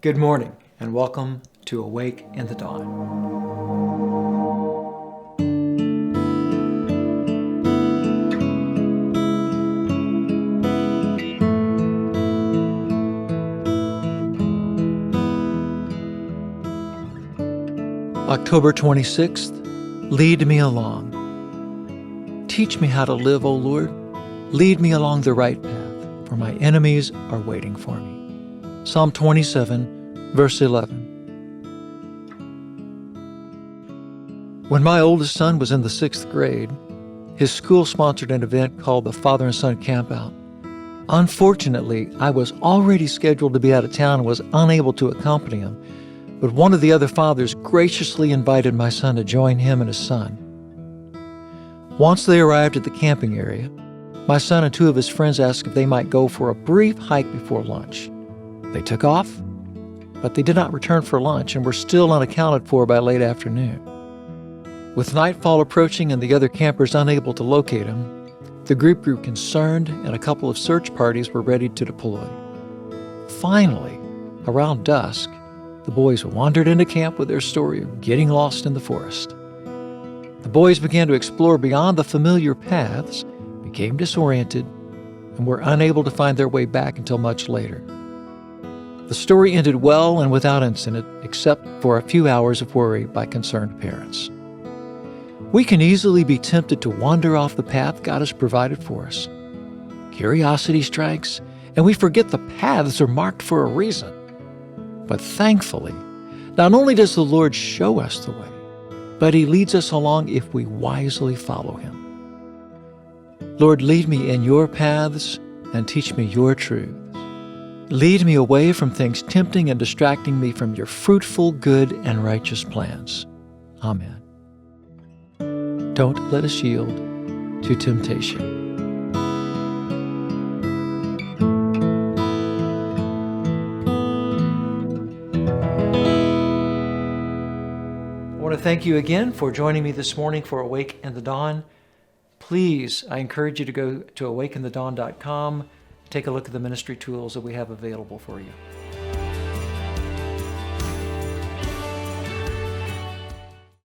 Good morning, and welcome to Awake in the Dawn. October 26th, lead me along. Teach me how to live, O Lord. Lead me along the right path, for my enemies are waiting for me. Psalm 27, verse 11. When my oldest son was in the 6th grade, his school sponsored an event called the Father and Son Campout. Unfortunately, I was already scheduled to be out of town and was unable to accompany him, but one of the other fathers graciously invited my son to join him and his son. Once they arrived at the camping area, my son and two of his friends asked if they might go for a brief hike before lunch. They took off, but they did not return for lunch and were still unaccounted for by late afternoon. With nightfall approaching and the other campers unable to locate him, the group grew concerned and a couple of search parties were ready to deploy. Finally, around dusk, the boys wandered into camp with their story of getting lost in the forest. The boys began to explore beyond the familiar paths, became disoriented, and were unable to find their way back until much later. The story ended well and without incident, except for a few hours of worry by concerned parents. We can easily be tempted to wander off the path God has provided for us. Curiosity strikes, and we forget the paths are marked for a reason. But thankfully, not only does the Lord show us the way, but He leads us along if we wisely follow Him. Lord, lead me in your paths and teach me your truths. Lead me away from things tempting and distracting me from your fruitful, good, and righteous plans. Amen. Don't let us yield to temptation. I want to thank you again for joining me this morning for Awake in the Dawn. Please, I encourage you to go to awakeinthedawn.com, take a look at the ministry tools that we have available for you.